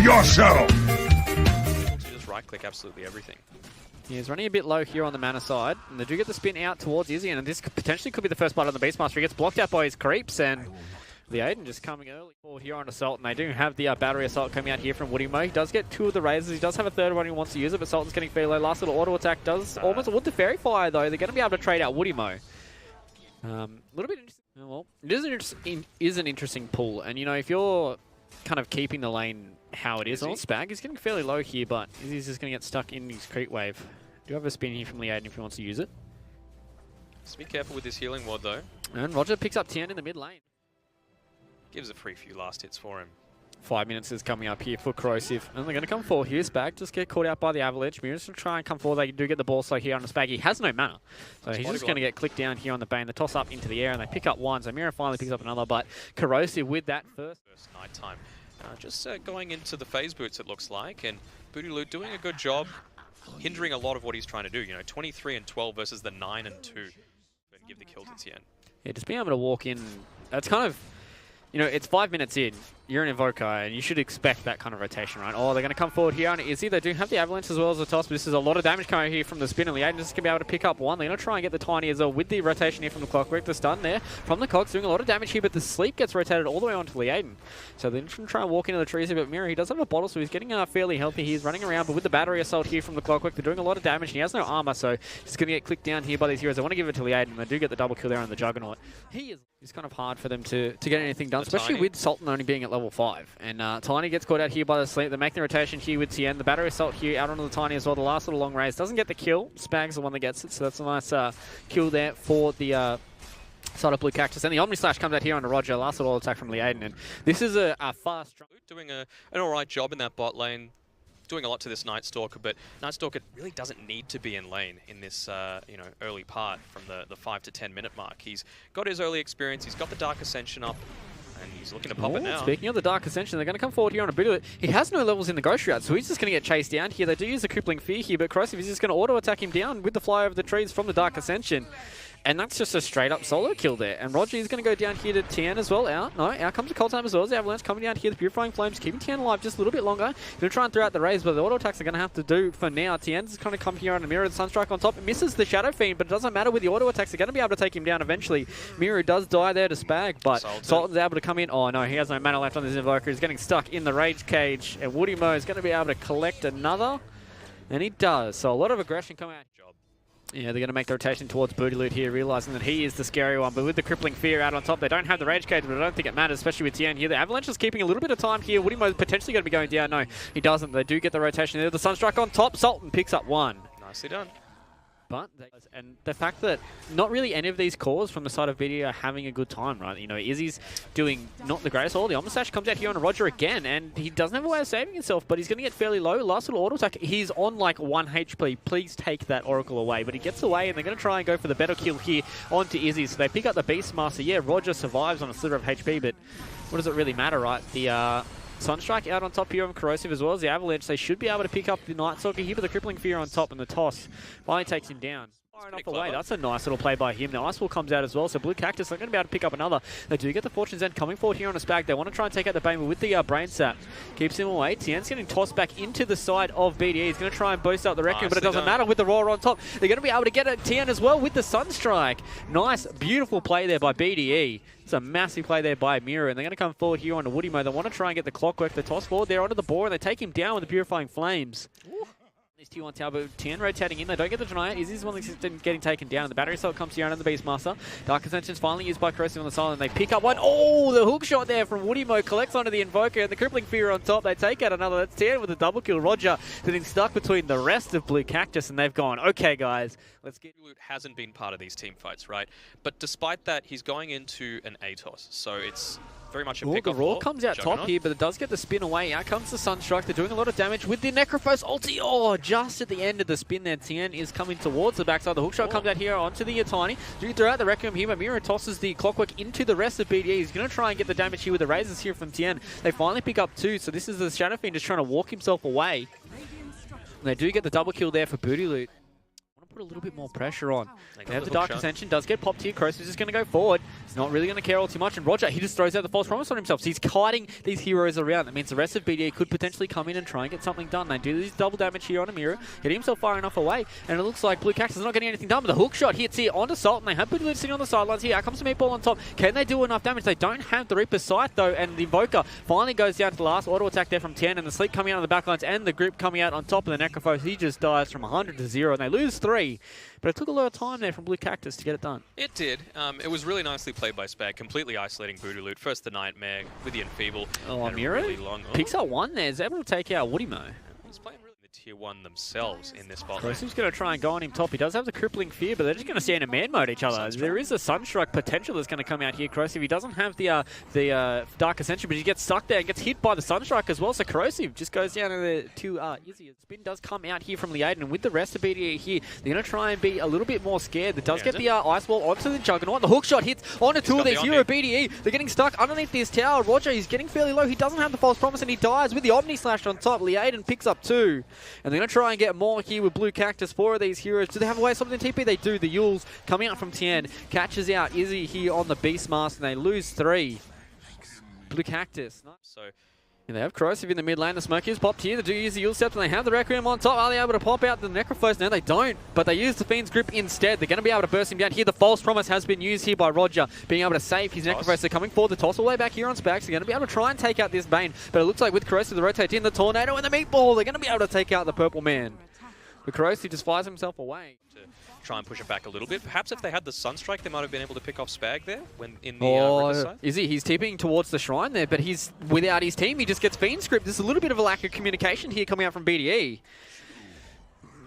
yourself! Just right-click absolutely everything. Yeah, he's running a bit low here on the mana side, and they do get the spin out towards Izzy, and this potentially could be the first blood on the Beastmaster. He gets blocked out by his creeps, and the Aiden just coming early forward here on Assault, and they do have the battery Assault coming out here from Woodimo. He does get 2 of the razors. He does have a third one he wants to use it, but Sultan's getting fairly low. Last little auto attack does almost wood to Fairy Fire, though. They're going to be able to trade out Woodimo. A little bit interesting. Well, it is an interesting pull, and you know, if you're kind of keeping the lane how it is, on Spag, he's getting fairly low here, but he's just going to get stuck in his creep wave. Do have a spin here from Liaden if he wants to use it. Just be careful with this healing ward, though. And Roger picks up Tien in the mid lane. Gives a free few last hits for him. 5 minutes is coming up here for Corrosive. And they're going to come forward here. Spag just get caught out by the Avalanche. Mirrors will try and come forward. They do get the ball slow here on the Spag. He has no mana. So he's just going to get clicked down here on the Bane. The toss up into the air and they pick up one. So Mirror finally picks up another. But Corrosive with that first nighttime. Just going into the phase boots, it looks like. And BDE doing a good job hindering a lot of what he's trying to do. You know, 23 and 12 versus the 9 and 2. And give the kill to Tien. Yeah, just being able to walk in. That's kind of, you know, it's 5 minutes in. You're an Invoker, and you should expect that kind of rotation, right? Oh, they're going to come forward here on Izzy. They do have the Avalanche as well as the toss, but this is a lot of damage coming here from the spin, and Liaden just going to be able to pick up one. They're going to try and get the Tiny as well with the rotation here from the Clockwork. The stun there from the Cogs doing a lot of damage here, but the Sleep gets rotated all the way onto Liaden. So they're going to try and walk into the trees here, but Mirror, he does have a bottle, so he's getting fairly healthy. He's running around, but with the battery assault here from the Clockwork, they're doing a lot of damage, and he has no armor, so he's going to get clicked down here by these heroes. They want to give it to Liaden, and they do get the double kill there on the Juggernaut. It's kind of hard for them to get anything done, especially with Sultan only being at level 5. And Tiny gets caught out here by the Sleep. They make the rotation here with Tien. The battery assault here out onto the Tiny as well. The last little long raise doesn't get the kill. Spag's the one that gets it, so that's a nice kill there for the side of Blue Cactus. And the Omni Slash comes out here onto Roger. Last little attack from Liaden. And this is a fast... Doing an alright job in that bot lane. Doing a lot to this Night Stalker, but Night Stalker really doesn't need to be in lane in this you know, early part from the 5 to 10 minute mark. He's got his early experience, he's got the Dark Ascension up, and he's looking to pop it now. Speaking of the Dark Ascension, they're going to come forward here on a bit of it. He has no levels in the Ghost Route, so he's just going to get chased down here. They do use the Crippling Fear here, but Corrosive is just going to auto-attack him down with the fly over the trees from the Dark Ascension. And that's just a straight-up solo kill there. And Roger is going to go down here to Tien as well. Out comes the Cold Time as well as the Avalanche coming down here. The Purifying Flames keeping Tien alive just a little bit longer. Going to try and throw out the raise, but the auto-attacks are going to have to do for now. Tien's going to come here on a Mirror. The Sunstrike on top. It misses the Shadow Fiend, but it doesn't matter with the auto-attacks. They're going to be able to take him down eventually. Mirror does die there to Spag, but Sultan's able to come in. Oh no, he has no mana left on this Invoker. He's getting stuck in the Rage Cage, and Woodimo is going to be able to collect another, and he does. So a lot of aggression coming out. Yeah, they're going to make the rotation towards BDE here, realizing that he is the scary one. But with the Crippling Fear out on top, they don't have the Rage Cage, but I don't think it matters, especially with Tien here. The Avalanche is keeping a little bit of time here. Woodimo potentially going to be going down. No, he doesn't. They do get the rotation there. The Sunstrike on top. Sultan picks up one. Nicely done. But, and the fact that not really any of these cores from the side of BDE are having a good time, right? You know, Izzy's doing not the greatest. All the Omnislash comes out here on Roger again, and he doesn't have a way of saving himself, but he's going to get fairly low. Last little auto attack, he's on like 1 HP. Please take that Oracle away. But he gets away, and they're going to try and go for the better kill here onto Izzy. So they pick up the Beastmaster. Yeah, Roger survives on a sliver of HP, but what does it really matter, right? The Sunstrike out on top here on Corrosive as well as the Avalanche. They should be able to pick up the Night Stalker here, but the Crippling Fear on top and the toss finally takes him down. Enough away. That's a nice little play by him. The Ice Wall comes out as well, so Blue Cactus are going to be able to pick up another. They do get the Fortune's End coming forward here on a Spag. They want to try and take out the Bane, but with the Brain Sap, keeps him away. Tien's getting tossed back into the side of BDE. He's going to try and boost up the Requiem, but it doesn't matter with the Roar on top. They're going to be able to get at Tien as well with the Sunstrike. Nice, beautiful play there by BDE. It's a massive play there by Mirror, and they're going to come forward here onto Woodimo. They want to try and get the Clockwork, the toss forward there onto the board, and they take him down with the Purifying Flames. Ooh. This T1 tower, but Tien rotating in. They don't get the deny. Izzy's the one that's getting taken down. The battery assault comes here under the Beastmaster. Dark Ascension's finally used by Corrosive on the side, and they pick up one. Oh, the hook shot there from Woodimo collects onto the Invoker, and the Crippling Fear on top. They take out another. That's Tien with a double kill. Roger sitting stuck between the rest of Blue Cactus, and they've gone, okay, guys, let's get... Hasn't been part of these team fights, right? But despite that, he's going into an ATOS, so it's very much a pick-off. The Roar comes out top here, but it does get the spin away. Out comes the Sunstrike. They're doing a lot of damage with the Necrophos ulti. Oh, just at the end of the spin there, Tien is coming towards the backside. The hookshot comes out here onto the Tiny. Do throw out the Requiem here, but Mirror tosses the Clockwork into the rest of BDE. He's going to try and get the damage here with the Razors here from Tien. They finally pick up 2, so this is the Shadow Fiend just trying to walk himself away. And they do get the double kill there for BDE. put a little bit more pressure on. They They have the Dark Ascension, does get popped here. Kroos is just going to go forward. He's not really going to care all too much. And Roger, he just throws out the false promise on himself. So he's kiting these heroes around. That means the rest of BDE could potentially come in and try and get something done. They do these double damage here on Amira, getting himself far enough away. And it looks like Blue Cactus is not getting anything done. But the hook shot hits here onto Sultan. They have been sitting on the sidelines here. Out comes the Meatball on top. Can they do enough damage? They don't have the Reaper's Sight though. And the Invoker finally goes down to the last auto attack there from 10. And the Sleep coming out on the backlines and the Grip coming out on top of the Necrophos. He just dies from 100 to 0. And they lose 3. But it took a lot of time there from Blue Cactus to get it done. It did. It was really nicely played by Spag, completely isolating Voodoo Loot. First the Nightmare with the Enfeeble. Oh, Amira really picks up one there. Is able to take out Woody Mo. He's playing really the tier 1 themselves in this spot. Kroosiv's going to try and go on him top. He does have the Crippling Fear, but they're just going to stand in man mode each other. There is a Sunstrike potential that's going to come out here. Kroosiv, he doesn't have the Dark Ascension, but he gets stuck there and gets hit by the Sunstrike as well. So Kroosiv just goes down to Izzy. Spin does come out here from Liaden, and with the rest of BDE here, they're going to try and be a little bit more scared. That does get the Ice Wall onto the Juggernaut. The hook shot hits onto two of these hero BDE. They're getting stuck underneath this tower. Roger, he's getting fairly low. He doesn't have the False Promise, and he dies with the Omni Slash on top. Liaden picks up 2. And they're going to try and get more here with Blue Cactus. 4 of these heroes. Do they have a way of something TP? They do. The Yules coming out from Tien. Catches out Izzy here on the Beast Mask, and they lose 3. Blue Cactus. So they have Kroosiv in the mid lane. The smoke is popped here. They do use the Yule Scepter, and they have the Requiem on top. Are they able to pop out the Necrophos? No, they don't. But they use the Fiend's Grip instead. They're going to be able to burst him down here. The False Promise has been used here by Roger, being able to save his Necrophos. They're coming forward. The toss all the way back here on Spags. They're going to be able to try and take out this Bane. But it looks like with Kroosiv, the rotate in, the Tornado, and the Meatball, they're going to be able to take out the Purple Man. But Kroosiv just flies himself away. To try and push it back a little bit. Perhaps if they had the Sunstrike, they might have been able to pick off Spag there when in the Riverside. He's tipping towards the Shrine there, but he's without his team. He just gets Fiend's Grip. There's a little bit of a lack of communication here coming out from BDE.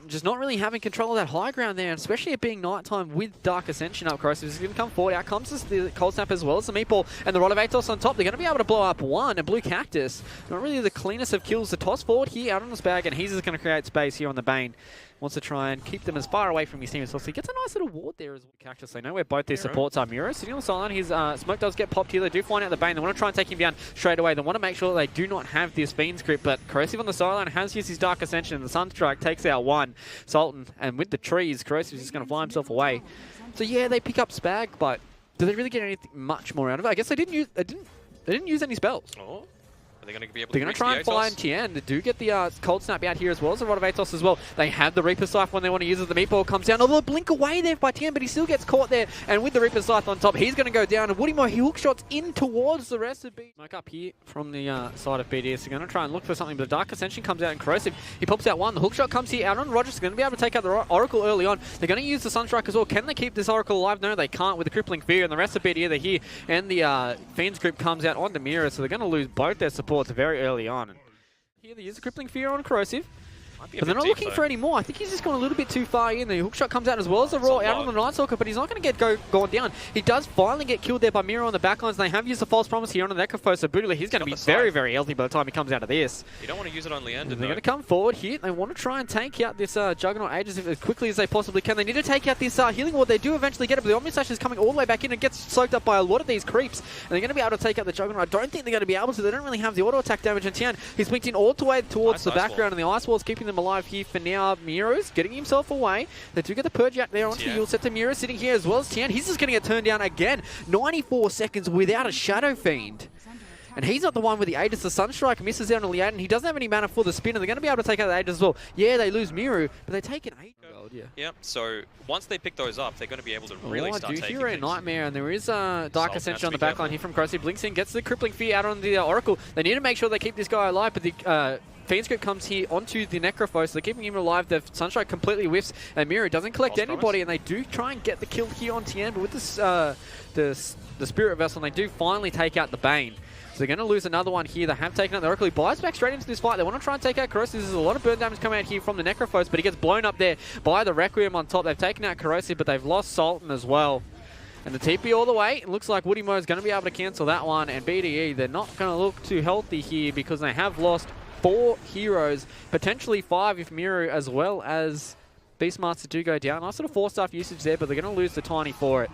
Just not really having control of that high ground there, and especially it being nighttime with Dark Ascension up. Kroosiv is going to come forward. Out comes the Cold Snap as well as the Meatball and the Rod of Atos on top. They're going to be able to blow up 1, and Blue Cactus, not really the cleanest of kills. The toss forward here out on the Spag, and he's just going to create space here on the Bane. Wants to try and keep them as far away from his team as possible. So he gets a nice little ward there as well. Cactus, they know where both their supports are. Miro sitting on the sideline. His smoke does get popped here. They do find out the Bane. They want to try and take him down straight away. They want to make sure that they do not have this Fiend's Grip, but Kroosiv on the sideline has used his Dark Ascension, and the Sunstrike takes out 1. Sultan, and with the trees, Kroosiv is just going to fly himself away. So yeah, they pick up Spag, but do they really get anything much more out of it? I guess they didn't use any spells. Oh. They're going to be able to try and find Tien. They do get the Cold Snap out here as well as the Rod of Atos as well. They have the Reaper Scythe when they want to use it. The Meatball comes down. Although blink away there by Tien, but he still gets caught there. And with the Reaper Scythe on top, he's going to go down. And Woody Mo, he hook shots in towards the rest of BDE. Smoke up here from the side of BDE. So they're going to try and look for something. But the Dark Ascension comes out and Kroosiv. He pops out 1. The hook shot comes here out on Rogers. They're going to be able to take out the Oracle early on. They're going to use the Sunstrike as well. Can they keep this Oracle alive? No, they can't with the Crippling Fear. And the rest of BDE, they're here. And the Fiend's Grip comes out on the Mira. So they're going to lose both their supports very early on. Here they use the Crippling Fear on Kroosiv. But they're not looking for any more. I think he's just gone a little bit too far in. The hookshot comes out as well as the Raw out on the Night Stalker, but he's not going to get gone down. He does finally get killed there by Miro on the backlines. They have used the False Promise here on the Necrophos, so Bootler, he's going to be very, very healthy by the time he comes out of this. You don't want to use it on Leander. They're going to come forward here. They want to try and take out this Juggernaut Aegis as quickly as they possibly can. They need to take out this Healing Ward. They do eventually get it, but the Omni Slash is coming all the way back in and gets soaked up by a lot of these creeps. And they're going to be able to take out the Juggernaut. I don't think they're going to be able to. They don't really have the auto attack damage. And Tian, he's blinked in all the way towards the background, and the Ice Wall's keeping them alive here for now. Miro's getting himself away. They do get the Purge out there onto Yule set to Miro sitting here as well as Tian. He's just going to get turned down again. 94 seconds without a Shadow Fiend. And he's not the one with the Aegis. The Sunstrike misses out on Liaden. He doesn't have any mana for the spin, and they're going to be able to take out the Aegis as well. Yeah, they lose Miru, but they take an 8 gold. Yeah, so once they pick those up, they're going to be able to really start taking Hero Nightmare, and there is Dark Ascension on the backline here from Kroosiv. Blinks in, gets the Crippling Fear out on the Oracle. They need to make sure they keep this guy alive, but the Fiend's Grip comes here onto the Necrophos. They're keeping him alive. The Sunstrike completely whiffs, and Miru doesn't collect anybody, and they do try and get the kill here on Tien, but with this, the Spirit Vessel, and they do finally take out the Bane. So they're going to lose another one here. They have taken out the Oracle. He buys back straight into this fight. They want to try and take out Corrosive. There's a lot of burn damage coming out here from the Necrophos, but he gets blown up there by the Requiem on top. They've taken out Corrosive, but they've lost Sultan as well. And the TP all the way. It looks like Woody Mo is going to be able to cancel that one. And BDE, they're not going to look too healthy here because they have lost 4 heroes, potentially 5 if Miru as well as Beastmaster do go down. Nice little 4-star usage there, but they're going to lose the Tiny for it.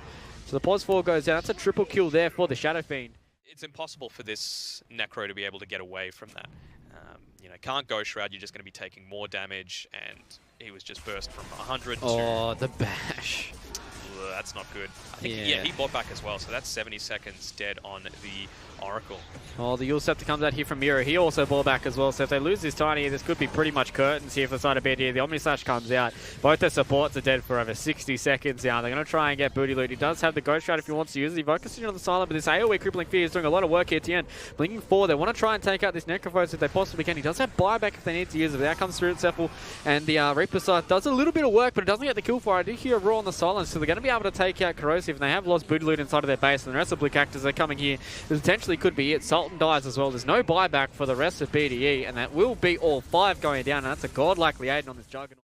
So the Pos 4 goes down. That's a triple kill there for the Shadow Fiend. It's impossible for this Necro to be able to get away from that. You know, can't Ghost Shroud, you're just going to be taking more damage, and he was just burst from 100 to... Oh, the bash. Ugh, that's not good. I think, yeah, he bought back as well, so that's 70 seconds dead on the Oracle. Oh, the Yule Scepter comes out here from Mira. He also ball back as well, so if they lose this Tiny, this could be pretty much curtains here for the side of BDE. The Omni Slash comes out. Both their supports are dead for over 60 seconds now. They're going to try and get booty loot. He does have the Ghost Shroud if he wants to use it. He focusing on the silent, but this AoE Crippling Fear is doing a lot of work here at the end. Blinking forward, they want to try and take out this Necrophos if they possibly can. He does have buyback if they need to use it, but out comes Spirit Cephal, and the Reaper Scythe does a little bit of work, but it doesn't get the kill for it. I do hear a roar on the silence, so they're going to be able to take out Corrosive, and they have lost booty loot inside of their base, and the rest of Blue Cactus are coming here. This potentially could be it. Sultan dies as well. There's no buyback for the rest of BDE, and that will be all 5 going down, and that's a godlike Aiden on this Juggernaut.